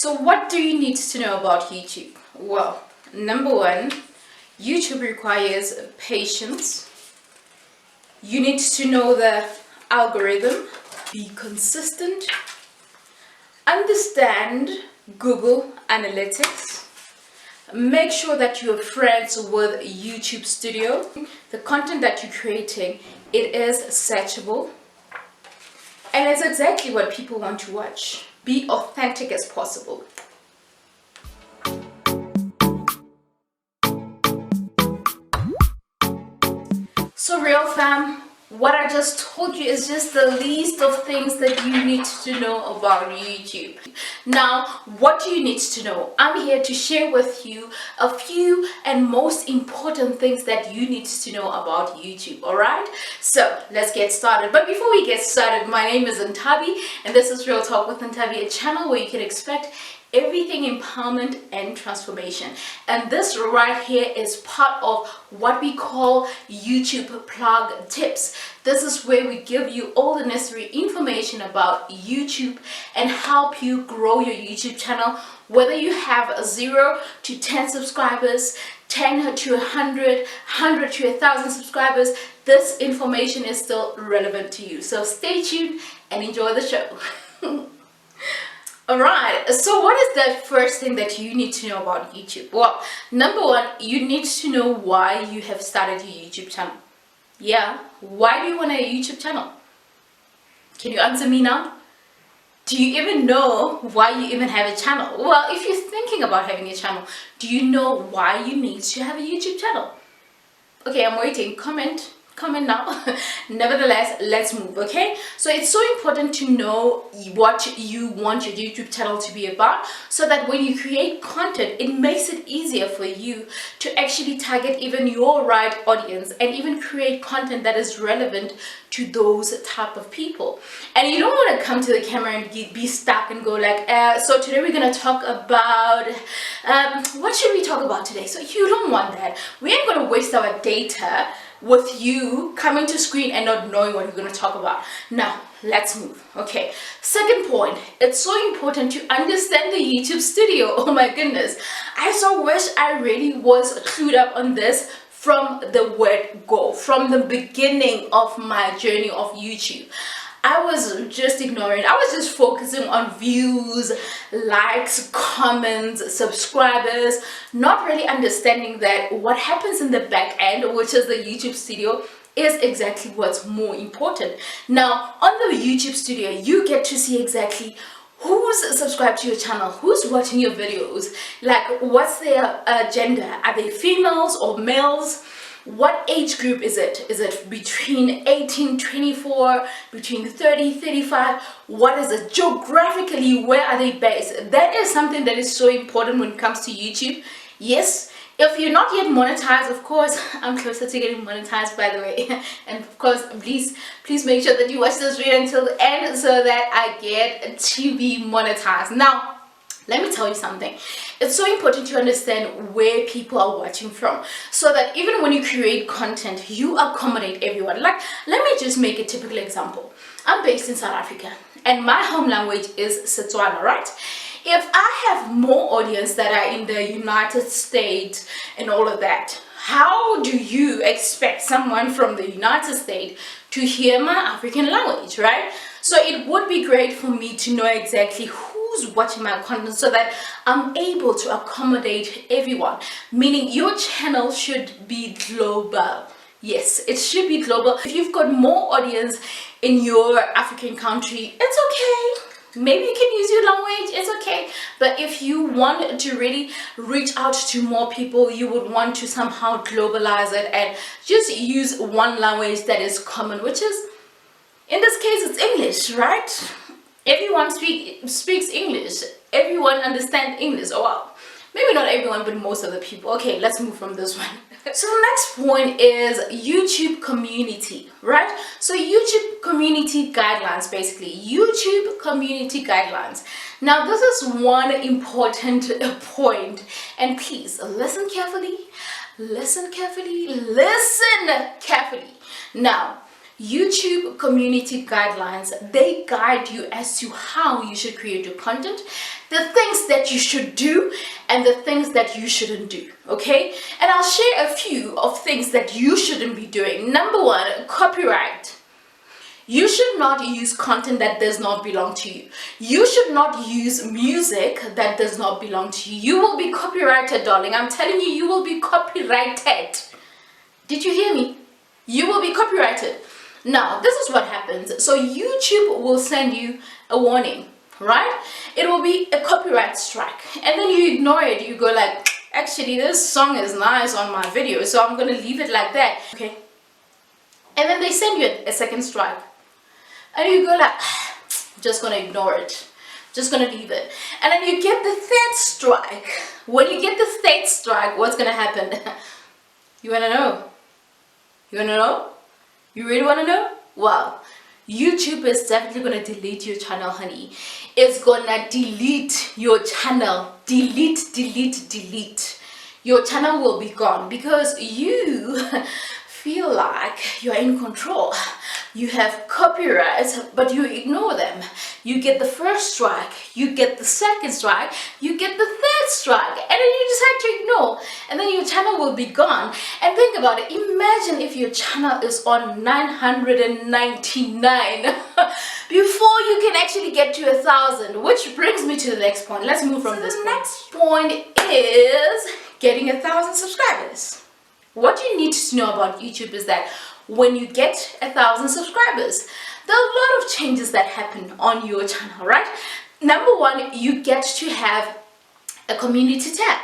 So what do you need to know about YouTube? Well, number one, YouTube requires patience. You need to know the algorithm, be consistent, understand Google Analytics, make sure that you're friends with YouTube Studio. The content that you're creating, it is searchable, and it's exactly what people want to watch. Be authentic as possible. So RealFam, what I just told you is just the least of things that you need to know about YouTube. Now, what do you need to know? I'm here to share with you a few and most important things that you need to know about YouTube, alright? So, let's get started. But before we get started, my name is Nthabi, and this is Real Talk with Nthabi, a channel where you can expect everything empowerment and transformation. And this right here is part of what we call YouTube plug tips. This is where we give you all the necessary information about YouTube and help you grow your YouTube channel, whether you have 0 to 10 subscribers, 10 to 100, 100 to 1,000 subscribers. This information is still relevant to you. So stay tuned and enjoy the show. Alright, so what is the first thing that you need to know about YouTube? Well, number one, you need to know why you have started your YouTube channel. Yeah, why do you want a YouTube channel? Can you answer me now? Do you even know why you even have a channel? Well, if you're thinking about having a channel, do you know why you need to have a YouTube channel? Okay, I'm waiting. Comment now. Nevertheless, let's move. Okay, so it's so important to know what you want your YouTube channel to be about, so that when you create content, it makes it easier for you to actually target even your right audience and even create content that is relevant to those type of people. And you don't want to come to the camera and be stuck and go like, so today we're gonna talk about what should we talk about today? So you don't want that. We ain't gonna waste our data with you coming to screen and not knowing what you're going to talk about. Now, let's move. Okay, second point, it's so important to understand the YouTube Studio. Oh my goodness, I so wish I really was clued up on this from the word go, from the beginning of my journey of YouTube. I was just ignoring. I was just focusing on views, likes, comments, subscribers, not really understanding that what happens in the back end, which is the YouTube Studio, is exactly what's more important. Now, on the YouTube Studio, you get to see exactly who's subscribed to your channel, who's watching your videos, like what's their gender, are they females or males? What age group is it? Is it between 18, 24, between 30, 35? What is it? Geographically, where are they based? That is something that is so important when it comes to YouTube. Yes, if you're not yet monetized, of course, I'm closer to getting monetized, by the way. And of course, please make sure that you watch this video until the end so that I get to be monetized. Now, let me tell you something. It's so important to understand where people are watching from, so that even when you create content, you accommodate everyone. Like, let me just make a typical example. I'm based in South Africa and my home language is Setswana, right? If I have more audience that are in the United States and all of that, how do you expect someone from the United States to hear my African language, right? So it would be great for me to know exactly who's watching my content so that I'm able to accommodate everyone. Meaning your channel should be global. Yes, it should be global. If you've got more audience in your African country, it's okay. Maybe you can use your language, it's okay. But if you want to really reach out to more people, you would want to somehow globalize it and just use one language that is common, which is, in this case, it's English, right? Everyone speaks English. Everyone understands English. Oh, well, maybe not everyone, but most of the people. Okay, let's move from this one. So the next point is YouTube community, right? So YouTube community guidelines, basically. YouTube community guidelines. Now, this is one important point. And please, listen carefully. Listen carefully. Listen carefully. Now, YouTube community guidelines, they guide you as to how you should create your content, the things that you should do and the things that you shouldn't do, okay? And I'll share a few of things that you shouldn't be doing. Number one, copyright. You should not use content that does not belong to you. You should not use music that does not belong to you. You will be copyrighted, darling. I'm telling you, you will be copyrighted. Did you hear me? You will be copyrighted. Now, this is what happens. So YouTube will send you a warning, right? It will be a copyright strike. And then you ignore it. You go like, actually, this song is nice on my video, so I'm going to leave it like that, okay? And then they send you a second strike. And you go like, I'm just going to ignore it. Just going to leave it. And then you get the third strike. When you get the third strike, what's going to happen? You want to know? You want to know? You really want to know? Well, YouTube is definitely going to delete your channel, honey. It's going to delete your channel. Delete. Your channel will be gone because you feel like you're in control. You have copyrights, but you ignore them. You get the first strike, you get the second strike, you get the third strike, and then you decide to ignore, and then your channel will be gone. And think about it. Imagine if your channel is on 999 before you can actually get to 1,000, which brings me to the next point. Let's move from this point. The next point is getting 1,000 subscribers. What you need to know about YouTube is that when you get 1,000 subscribers, there are a lot of changes that happen on your channel, right? Number one, you get to have a community tab.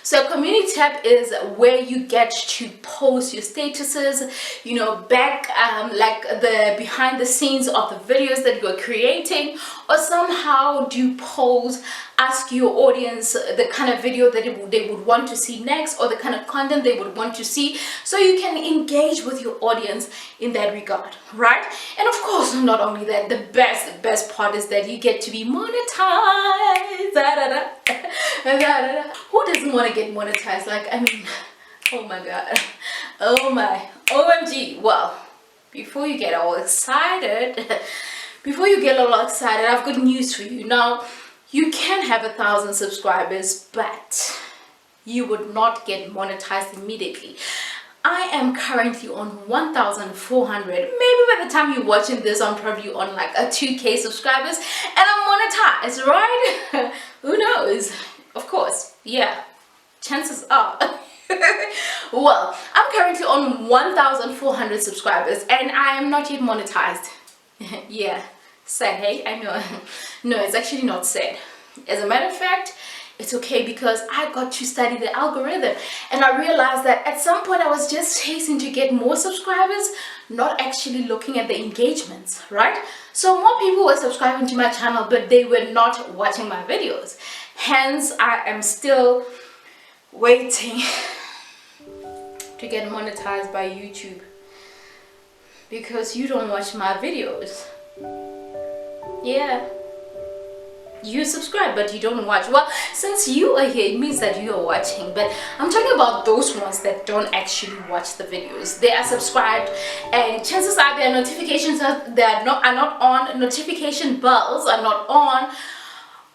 So a community tab is where you get to post your statuses, you know, back like the behind the scenes of the videos that you're creating, or somehow do polls, ask your audience the kind of video that they would want to see next, or the kind of content they would want to see, so you can engage with your audience in that regard, right? And of course, not only that, the best part is that you get to be monetized. Who doesn't want to get monetized? Like, I mean, oh my god, oh my OMG. Well, before you get all excited, I've got news for you. Now, you can have 1,000 subscribers, but you would not get monetized immediately. I am currently on 1,400. Maybe by the time you're watching this, I'm probably on like a 2K subscribers and I'm monetized, right? Who knows? Of course, yeah, chances are. Well, I'm currently on 1,400 subscribers and I am not yet monetized. Yeah, sad, hey? I know. No, it's actually not sad. As a matter of fact, it's okay because I got to study the algorithm and I realized that at some point I was just chasing to get more subscribers, not actually looking at the engagements, right? So more people were subscribing to my channel, but they were not watching my videos. Hence, I am still waiting to get monetized by YouTube because you don't watch my videos. Yeah. You subscribe but you don't watch. Well, since you are here, it means that you are watching, but I'm talking about those ones that don't actually watch the videos. They are subscribed and chances are their notifications are not on, notification bells are not on,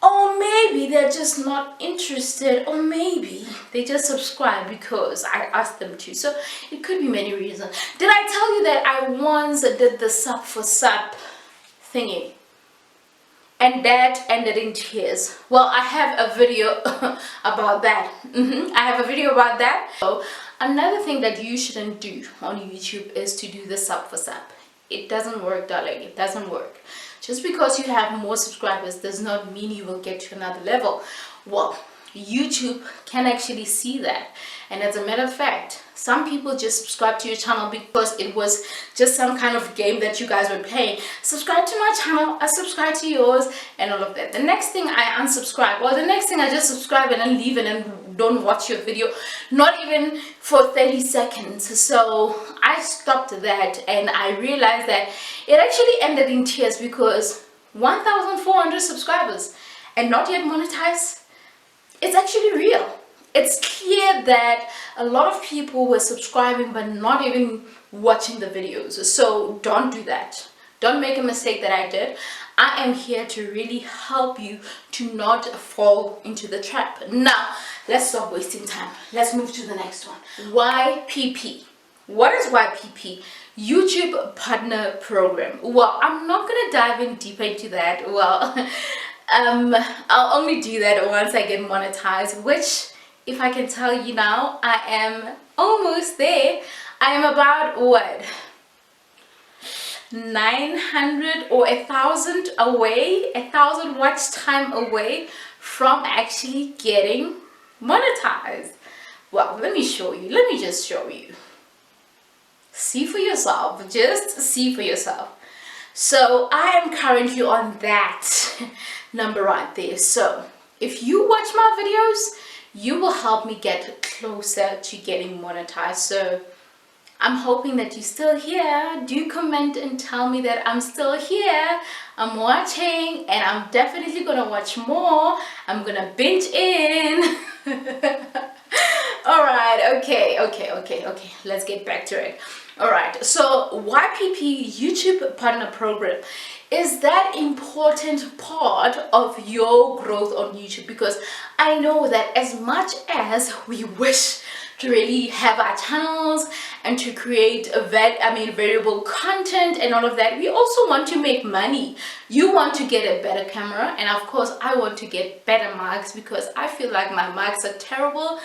or maybe they're just not interested, or maybe they just subscribe because I asked them to. So it could be many reasons. Did I tell you that I once did the sub for sub thingy? And that ended in tears. Well, I have a video about that. I have a video about that. So another thing that you shouldn't do on YouTube is to do the sub for sub. It doesn't work, darling. It doesn't work. Just because you have more subscribers does not mean you will get to another level. Well, YouTube can actually see that. And as a matter of fact, some people just subscribe to your channel because it was just some kind of game that you guys were playing. Subscribe to my channel, I subscribe to yours, and all of that. The next thing I unsubscribe, or the next thing I just subscribe and then leave it and don't watch your video, not even for 30 seconds. So I stopped that and I realized that it actually ended in tears because 1,400 subscribers and not yet monetized. It's actually real. it's clear that a lot of people were subscribing but not even watching the videos. So don't do that. Don't make a mistake that I did. I am here to really help you to not fall into the trap. Now, let's stop wasting time. Let's move to the next one. YPP. What is YPP? YouTube Partner Program. Well, I'm not going to dive in deeper into that. Well, I'll only do that once I get monetized, which, if I can tell you now, I am almost there. I am about, what, 900 or 1,000 away, 1,000 watch time away from actually getting monetized. Well, let me show you. Let me just show you. See for yourself. Just see for yourself. So I am currently on that number right there. So if you watch my videos, you will help me get closer to getting monetized. So I'm hoping that you're still here. Do comment and tell me that I'm still here. I'm watching, and I'm definitely gonna watch more. I'm gonna binge in. All right, okay. Let's get back to it. All right, so YPP, YouTube Partner Program, is that important part of your growth on YouTube, because I know that as much as we wish to really have our channels and to create variable content and all of that, we also want to make money. You want to get a better camera, and of course I want to get better mics, because I feel like my mics are terrible.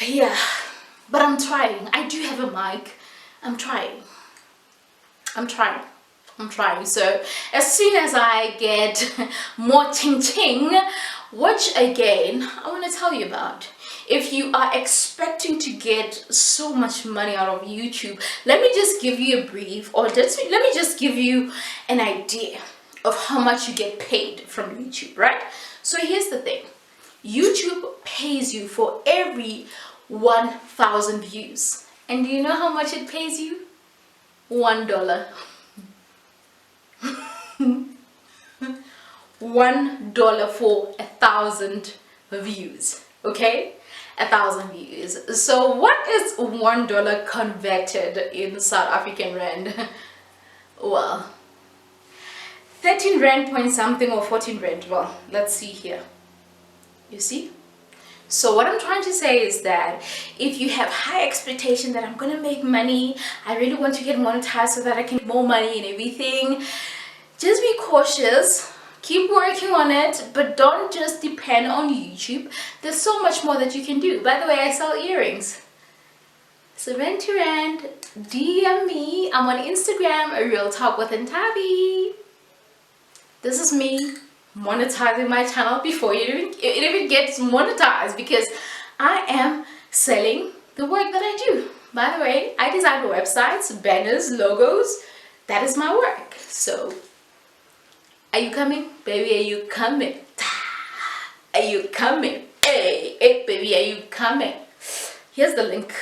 Yeah, but I'm trying. I do have a mic. I'm trying. So as soon as I get more ching, which again I want to tell you about, if you are expecting to get so much money out of YouTube, let me just give you a brief, or let me just give you an idea of how much you get paid from YouTube, right? So here's the thing. YouTube pays you for every 1,000 views. And do you know how much it pays you? $1. $1 for 1,000 views. Okay, 1,000 views. So what is $1 converted in South African rand? Well, 13 rand point something, or 14 rand. Well, let's see here. You see? So what I'm trying to say is that if you have high expectation that I'm gonna make money, I really want to get monetized so that I can get more money and everything, just be cautious. Keep working on it, but don't just depend on YouTube. There's so much more that you can do. By the way, I sell earrings. 70 rand. DM me. I'm on Instagram, RealTalkWithNthabi. This is me monetizing my channel before it even gets monetized, because I am selling the work that I do. By the way, I design websites, banners, logos. That is my work. So are you coming? Baby, are you coming? Are you coming? Hey, baby, are you coming? Here's the link.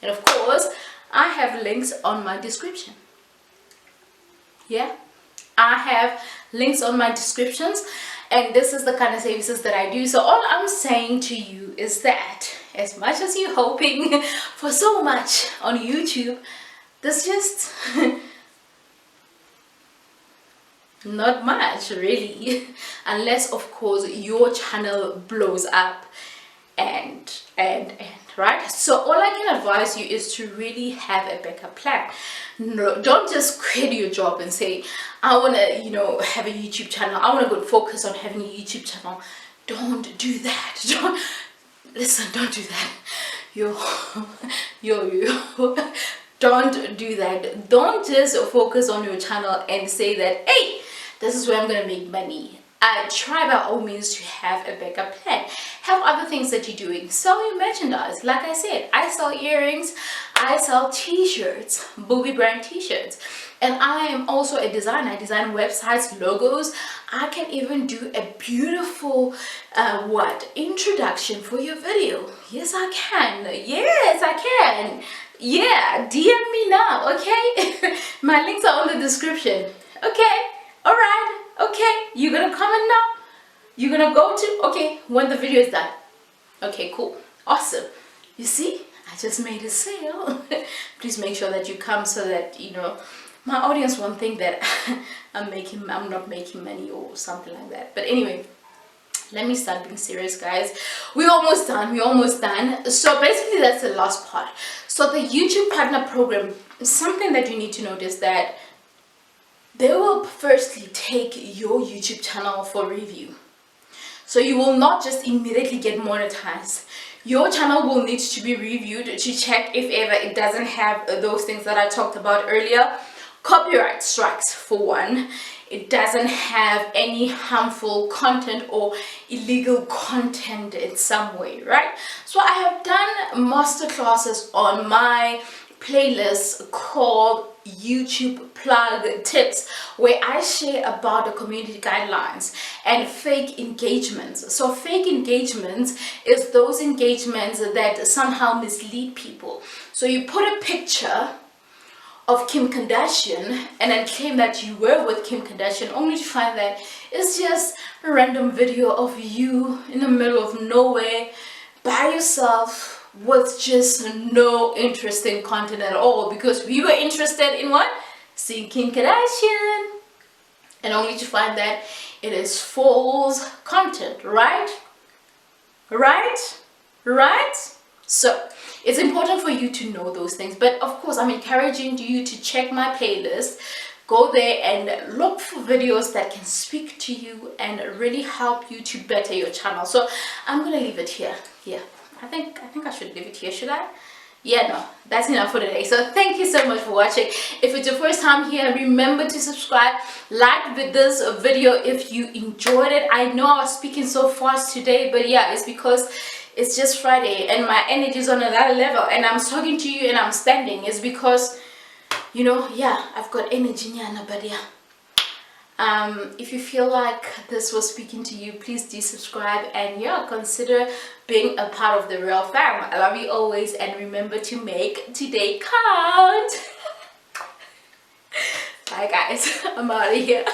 And of course, I have links on my description. Yeah, I have links on my descriptions, and this is the kind of services that I do. So all I'm saying to you is that as much as you're hoping for so much on YouTube, there's just not much really, unless of course your channel blows up and right. So all I can advise you is to really have a backup plan. No, don't just quit your job and say, I want to have a YouTube channel, I want to go focus on having a YouTube channel. Don't do that. Don't do that. Don't do that. Don't just focus on your channel and say that, hey, this is where I'm gonna make money. Try by all means to have a backup plan. Have other things that you're doing. Sell your merchandise. Like I said, I sell earrings, I sell t-shirts, booby brand t-shirts, and I am also a designer. I design websites, logos. I can even do a beautiful introduction for your video. Yes, I can. Yes, I can. Yeah, DM me now, okay? My links are on the description. Okay, all right, okay. You're gonna comment now? You're gonna go to, okay, when the video is done. Okay, cool, awesome. You see, I just made a sale. Please make sure that you come so that, you know, my audience won't think that I'm not making money or something like that. But anyway, let me start being serious, guys. We're almost done. So basically that's the last part. So the YouTube partner program, something that you need to notice, that they will firstly take your YouTube channel for review. So you will not just immediately get monetized. Your channel will need to be reviewed to check if ever it doesn't have those things that I talked about earlier. Copyright strikes, for one. It doesn't have any harmful content or illegal content in some way, right? So I have done master classes on my playlist called YouTube plug tips, where I share about the community guidelines and fake engagements. So fake engagements is those engagements that somehow mislead people. So you put a picture of Kim Kardashian and then claim that you were with Kim Kardashian, only to find that it's just a random video of you in the middle of nowhere by yourself with just no interesting content at all, because we were interested in what? Seeing Kim Kardashian, and only to find that it is false content, right? So it's important for you to know those things. But of course, I'm encouraging you to check my playlist. Go there and look for videos that can speak to you and really help you to better your channel. So I'm gonna leave it here. Yeah, I think I should leave it here. Should I? Yeah, no, that's enough for today. So thank you so much for watching. If it's your first time here, remember to subscribe, like this video if you enjoyed it. I know I was speaking so fast today, but yeah, it's because it's just Friday and my energy is on another level, and I'm talking to you and I'm standing. It's because, you know, yeah, I've got energy, but yeah. If you feel like this was speaking to you, please do subscribe, and yeah, consider being a part of the RealFam. I love you always, and remember to make today count. Bye guys, I'm out of here.